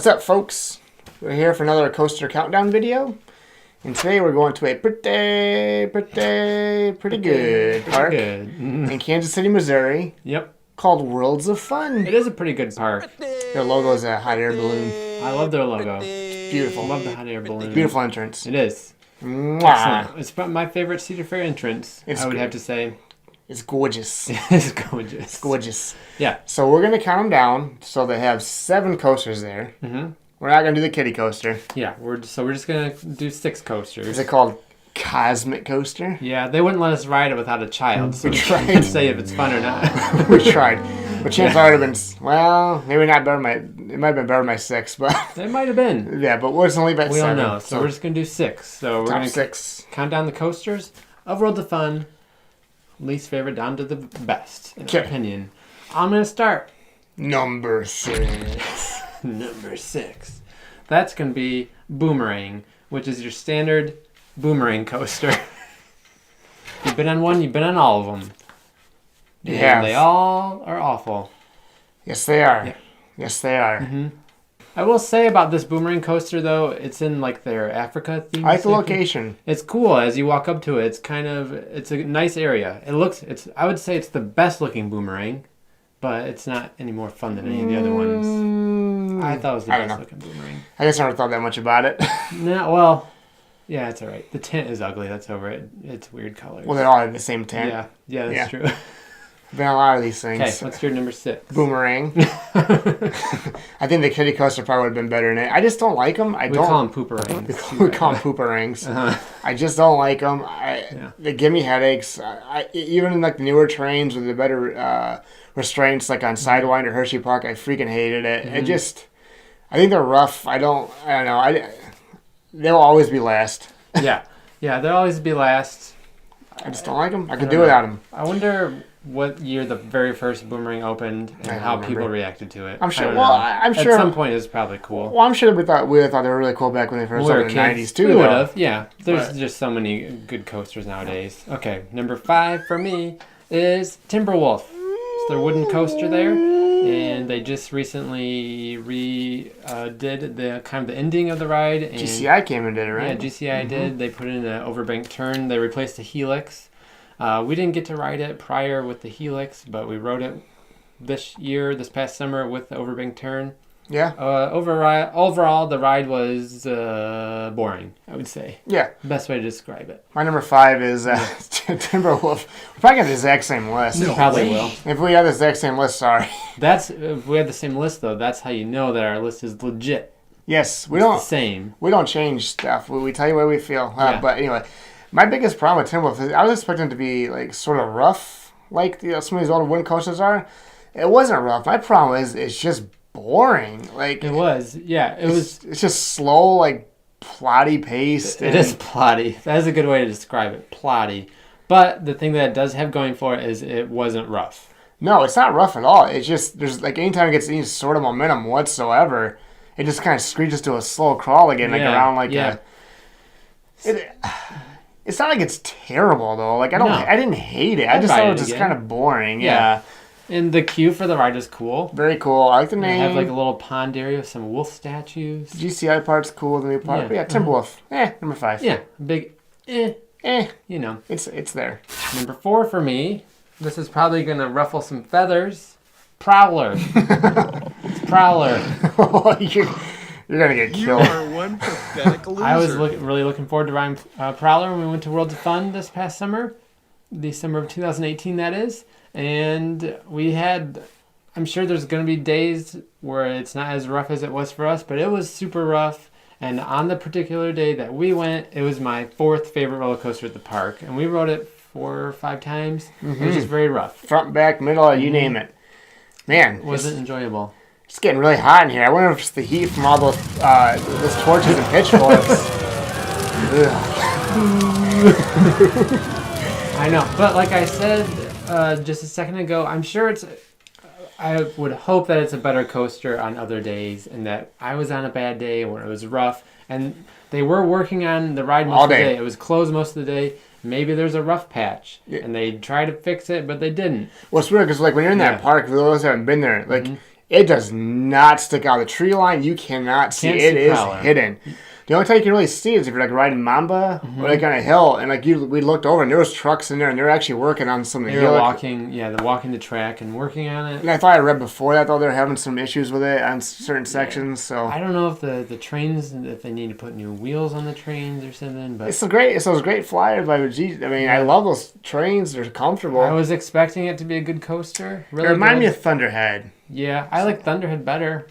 What's up, folks? We're here for another coaster countdown video. And today we're going to a pretty good park in Kansas City, Missouri. Yep. Called Worlds of Fun. It is a pretty good park. Their logo is a hot air balloon. I love their logo. Beautiful. I love the hot air balloon. Beautiful entrance. It is. Mwah. Excellent. It's my favorite Cedar Fair entrance, I would have to say. It's gorgeous. It's gorgeous. It's gorgeous. Yeah. So we're going to count them down. So they have 7 coasters there. Mm-hmm. We're not going to do the kiddie coaster. Yeah, we're just going to do 6 coasters. Is it called Cosmic Coaster? Yeah, they wouldn't let us ride it without a child, so we we tried can't say if it's fun or not. We tried. But chances are it would have been, well, maybe not better than it might have been better than my 6, but... It might have been. Yeah, but we're just only at 7. We don't know, so we're just going to do 6. So we're going to 6. Count down the coasters of World of Fun, least favorite down to the best, in our opinion. I'm going to start. Number 6. Number 6. That's going to be Boomerang, which is your standard Boomerang coaster. You've been on one, you've been on all of them. Yeah. They all are awful. Yes, they are. Yeah. Yes, they are. Mm-hmm. I will say about this Boomerang coaster, though, it's in like their Africa theme. I like the location. It's cool as you walk up to it. It's a nice area. I would say it's the best looking Boomerang, but it's not any more fun than any of the other ones. I thought it was the best looking Boomerang. I guess I never thought that much about it. No, well, yeah, it's all right. The tint is ugly. That's over it. It's weird colors. Well, they all have the same tint. Yeah, that's true. Been a lot of these things. Okay, what's your number 6? Boomerang. I think the kiddie coaster probably would have been better than it. I just don't like them. We call them pooperangs. We call them pooperangs. I just don't like them. They give me headaches. Even in like the newer trains with the better restraints, like on Sidewinder or Hershey Park, I freaking hated it. I think they're rough. I don't know. They'll always be last. Yeah, they'll always be last. I just don't like them. I can do without them. I wonder what year the very first Boomerang opened and how people reacted to it. I'm sure. I'm sure at some point it was probably cool. Well, I'm sure we thought they were really cool back when they first opened in the 90s too. We would have. Yeah, there's just so many good coasters nowadays. Okay, number 5 for me is Timberwolf. It's their wooden coaster there, and they just recently did the kind of the ending of the ride. And GCI came and did it, right? Yeah, GCI did. They put in an overbank turn. They replaced the helix. We didn't get to ride it prior with the helix, but we rode it this past summer with the overbank turn. Yeah. Overall, the ride was boring, I would say. Yeah. Best way to describe it. My number 5 is Timberwolf. We probably got the exact same list. We probably will. If we had the exact same list, sorry. If we had the same list, though, that's how you know that our list is legit. Yes. It's the same. We don't change stuff. We tell you what we feel. But anyway, my biggest problem with Timberwolf is I was expecting it to be like sort of rough, like some of these older wooden coasters are. It wasn't rough. My problem is it's just boring. Like it was. Yeah, It's just slow, like plotty paced. It is plotty. That is a good way to describe it. Plotty. But the thing that it does have going for it is it wasn't rough. No, it's not rough at all. It's just there's like anytime it gets any sort of momentum whatsoever, it just kind of screeches to a slow crawl again, like around like a. It's not like it's terrible though. Like I didn't hate it. I just thought it was just kind of boring. Yeah. And the queue for the ride is cool. Very cool. I like the name. They have like a little pond area with some wolf statues. The GCI part's cool. The new part. Yeah. But yeah, Timberwolf. Number 5. Yeah. Big You know. It's there. Number 4 for me. This is probably gonna ruffle some feathers. Prowler. It's Prowler. You're gonna get killed. You are one pathetic loser. I was really looking forward to riding Prowler when we went to Worlds of Fun this past summer. December of 2018, that is. And I'm sure there's going to be days where it's not as rough as it was for us, but it was super rough. And on the particular day that we went, it was my 4th favorite roller coaster at the park. And we rode it 4 or 5 times. It was just very rough. Front, back, middle, you name it. Man. It wasn't enjoyable. It's getting really hot in here. I wonder if it's the heat from all those torches and pitchforks. I know. But like I said just a second ago, I'm sure I would hope that it's a better coaster on other days and that I was on a bad day where it was rough. And they were working on the ride most of the day. It was closed most of the day. Maybe there's a rough patch, and they tried to fix it, but they didn't. Well, it's weird because like when you're in that park, for those who haven't been there, like It does not stick out. The tree line, you cannot see. Can't It see is Prowler. hidden. The only time you can really see it is if you're like riding Mamba or like on a hill, and like we looked over and there was trucks in there and they were actually working on some of the They were helix. they're walking the track and working on it. And I thought I read before that though they were having some issues with it on certain sections. So I don't know if the trains, if they need to put new wheels on the trains or something, but it's those great flyers by G. I mean, I love those trains. They're comfortable. I was expecting it to be a good coaster. It Really reminded me good. of Thunderhead. Yeah, I like Thunderhead better.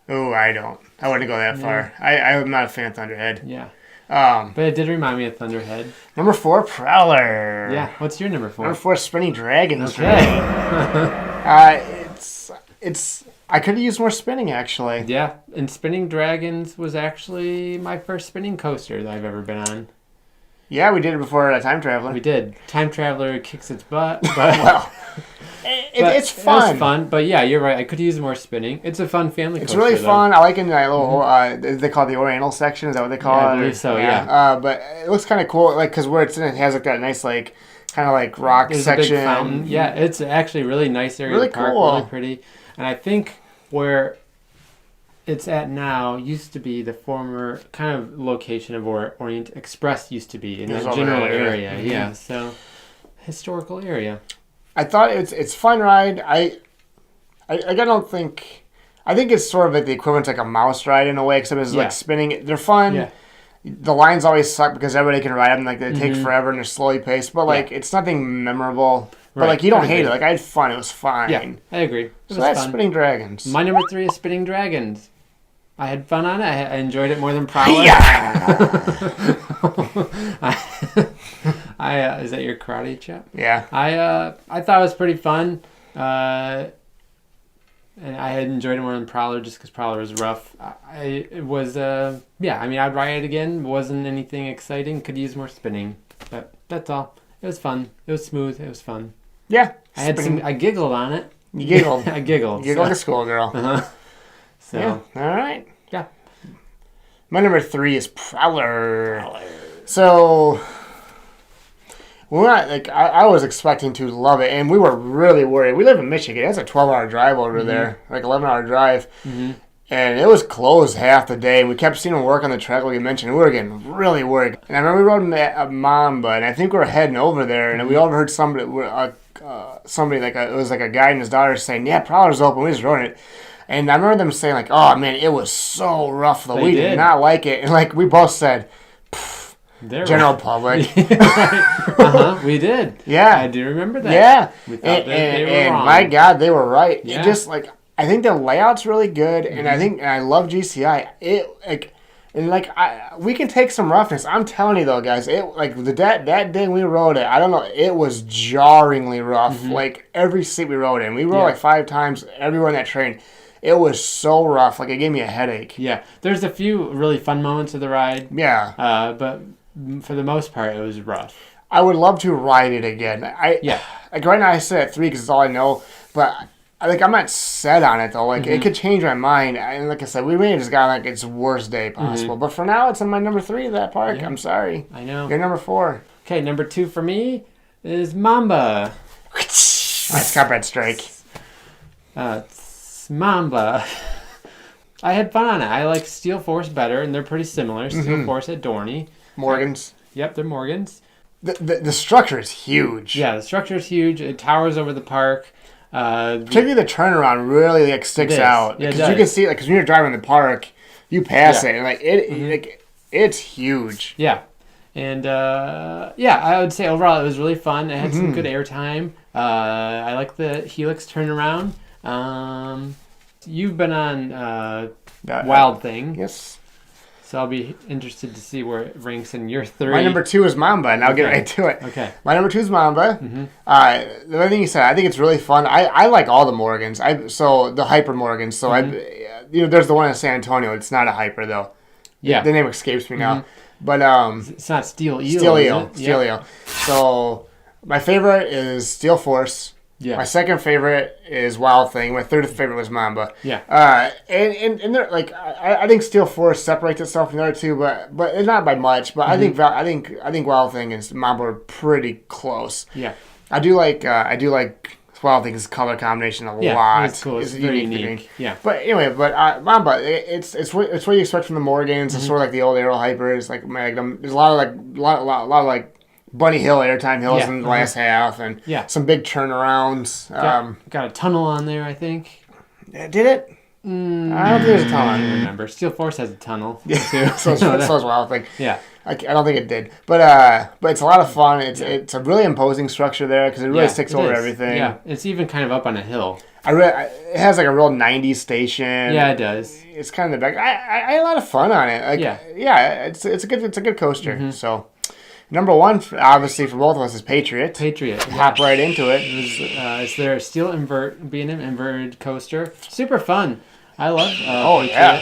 Oh, I don't. I wouldn't go that far. I'm not a fan of Thunderhead. Yeah, Um, but it did remind me of Thunderhead. number 4, Prowler. Yeah, what's your number 4? Number 4, Spinning Dragons. Okay. It's. I could have used more spinning actually. Yeah, and Spinning Dragons was actually my first spinning coaster that I've ever been on. Yeah, we did it before Time Traveler. We did. Time Traveler kicks its butt, but Well, but it's fun. It was fun, but yeah, you're right. I could use more spinning. It's a fun family It's coaster. really though. fun. I like it in that little. They call it the Oriental section. Is that what they call Yeah, it? I believe so, yeah. But it looks kind of cool, like because where it's in, it has like that nice like kind of like rock There's section. a big fountain. Yeah, it's actually really nice area Really of the park. cool. Really pretty. And I think where it's at now used to be the former kind of location of where Orient Express used to be in It was that over general that area. area. Yeah, so historical area. I thought it's fun ride. I don't think. I think it's sort of like the equivalent to like a mouse ride in a way, except it's Yeah. like spinning. They're fun. Yeah. The lines always suck because everybody can ride them. Like they take forever and they're slowly paced. But like it's nothing memorable. But Right. like you don't I hate agree. it. Like I had fun. It was fine. Yeah, I agree. It So was that's fun. Spinning Dragons. My number 3 is Spinning Dragons. I had fun on it. I enjoyed it more than Prowler. Yeah. Is that your karate chop? Yeah. I thought it was pretty fun, and I had enjoyed it more than Prowler just because Prowler was rough. It was yeah. I mean, I'd ride it again. Wasn't anything exciting. Could use more spinning, but that's all. It was fun. It was smooth. It was fun. Yeah. I giggled on it. You giggled. I giggled. You giggled like a schoolgirl. Uh-huh. So Yeah. All right. yeah. My number 3 is Prowler. So, we're not, like, I was expecting to love it, and we were really worried. We live in Michigan. It's a 12-hour drive over there, like 11-hour drive. And it was closed half the day. We kept seeing them work on the track, like you mentioned. We were getting really worried. And I remember we rode a Mamba, and I think we were heading over there, and we overheard somebody, it was like a guy and his daughter saying, yeah, Prowler's open. We just rode it. And I remember them saying, like, oh, man, it was so rough, though. They We did did. not like it. And, like, we both said, They're general public. We did. Yeah. I do remember that. Yeah. We thought they were and wrong. my God, they were right. Yeah. It just, like, I think the layout's really good, and I love GCI. We can take some roughness. I'm telling you, though, guys, that day we rode it, I don't know, it was jarringly rough. Like, every seat we rode in. We rode, like, 5 times everywhere in that train. It was so rough. Like, it gave me a headache. Yeah, there's a few really fun moments of the ride, Yeah. but for the most part, it was rough. I would love to ride it again. Yeah. Like, right now I sit at 3 because it's all I know, but I'm not set on it, though. Like, it could change my mind. And like I said, we may have just got, like, its worst day possible. But for now, it's in my number 3 of that park. Yeah. I'm sorry. I know. You're number 4. Okay, number 2 for me is Mamba. Nice copyright strike. It's Mamba. I had fun on it. I like Steel Force better, and they're pretty similar. Steel Force at Dorney. Morgan's. Yep, they're Morgans. The structure is huge. Yeah, the structure is huge. It towers over the park. Particularly the turnaround really like sticks It is. out. Yeah, it Because you does. can see, like, because when you're driving the park, you pass Yeah. it, and like it's huge. Yeah. And yeah, I would say overall it was really fun. It had some good airtime. I like the Helix turnaround. You've been on Wild Thing, Yes. so I'll be interested to see where it ranks in your 3. My number 2 is Mamba, and I'll get Okay. right to it. Okay. My number 2 is Mamba. The other thing you said, I think it's really fun. I like all the Morgans. So the Hyper Morgans. So there's the one in San Antonio. It's not a Hyper though. Yeah. The name escapes me now. But It's not Steel Eel. Steel is Eel. it? Steel Eel. So my favorite is Steel Force. Yeah. My second favorite is Wild Thing. My third favorite was Mamba. Yeah. And they're like I think Steel Force separates itself from the other two, but it's not by much. But I think Wild Thing and Mamba are pretty close. Yeah. I do like well, I think his color combination a Yeah, lot. it's cool. It's very unique. Yeah. But anyway, Mamba, it's what you expect from the Morgans. It's sort of like the old Arrow Hypers. Like there's a lot of like Bunny Hill airtime hills in the last half, and some big turnarounds. Got a tunnel on there, I think. Did it? I don't think there's a tunnel. I don't remember. Steel Force has a tunnel. Yeah, so as well. Like, yeah. I don't think it did, but it's a lot of fun. It's a really imposing structure there because it really sticks over everything. Yeah, it's even kind of up on a hill. It has like a real '90s station. Yeah, it does. It's kind of the back. I had a lot of fun on it. Like, it's a good coaster. Mm-hmm. So, number one, obviously for both of us, is Patriot. Hop right into it. It's their steel B&M inverted coaster. Super fun. I love Patriot. Yeah.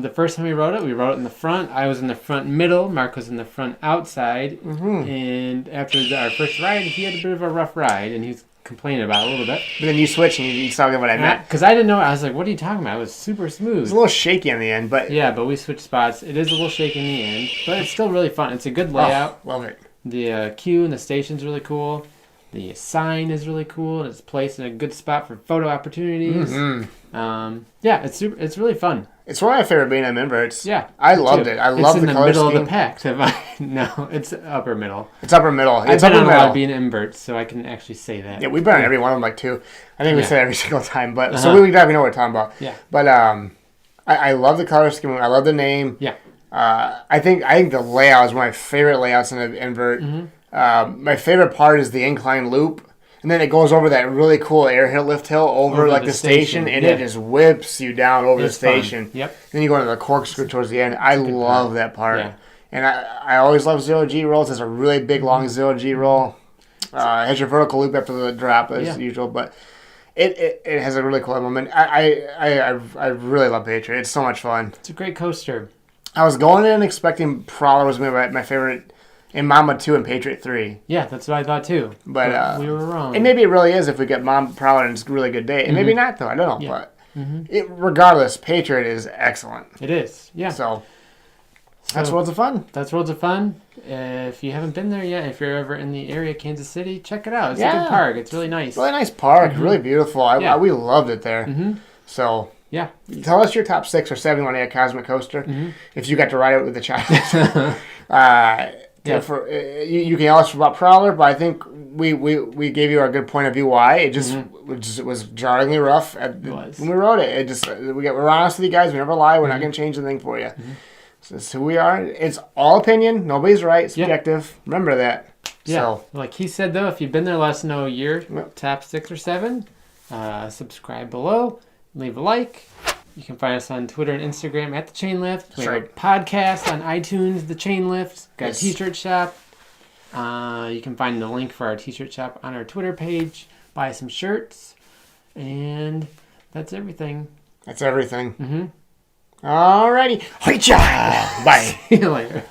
The first time we rode it in the front. I was in the front middle. Mark was in the front outside. Mm-hmm. And after our first ride, he had a bit of a rough ride, and he was complaining about it a little bit. But then you switched, and you saw what I meant. Because I didn't know. I was like, what are you talking about? It was super smooth. It's a little shaky in the end, but... Yeah, but we switched spots. It is a little shaky in the end, but it's still really fun. It's a good layout. Love it. The queue and the station's really cool. The sign is really cool. It's placed in a good spot for photo opportunities. Mm-hmm. It's really fun. It's one of my favorite B&M inverts. Yeah, I loved it. I love the color middle scheme. of the pack. No, it's upper middle. It's upper middle. I've been on a lot of B&M inverts, so I can actually say that. Yeah, we've been on every one of them like two. I think we say it every single time, but so we definitely know what we're talking about. Yeah. But I love the color scheme. I love the name. Yeah. I think the layout is one of my favorite layouts in an invert. Mm-hmm. My favorite part is the incline loop. And then it goes over that really cool lift hill over like the station, and it just whips you down over the station. Fun. Yep. Then you go into the corkscrew towards the end. I love that part. Yeah. And I always love 0G rolls. It's a really big, long 0G roll. It has your vertical loop after the drop as usual, but it has a really cool moment. I really love Patriot. It's so much fun. It's a great coaster. I was going in expecting Prowler was going to be my favorite. In Mamba 2 and Patriot 3. Yeah, that's what I thought too. But we were wrong. And maybe it really is if we get Mamba Prowler and it's a really good day. And maybe not, though. I don't know. Yeah. But regardless, Patriot is excellent. It is, yeah. So that's Worlds of Fun. That's Worlds of Fun. If you haven't been there yet, if you're ever in the area, Kansas City, check it out. It's a good park. It's really nice. Really nice park. Really beautiful. We loved it there. So... Yeah. Tell us your top 6 or 7 you want to add Cosmic Coaster. If you got to ride it with the child. You can ask about Prowler, but I think we gave you our good point of view why. It just was jarringly rough when we wrote it. It just we're honest with you guys. We never lie. We're not going to change anything for you. So that's who we are. It's all opinion. Nobody's right. Subjective. Remember that. Yeah. So, like he said, though, if you've been there, let us know your top 6 or 7. Subscribe below. Leave a like. You can find us on Twitter and Instagram at The Chain Lift. We have a podcast on iTunes, The Chain Lift. Got a t-shirt shop. You can find the link for our t-shirt shop on our Twitter page. Buy some shirts. And that's everything. Alrighty. Bye. See you later.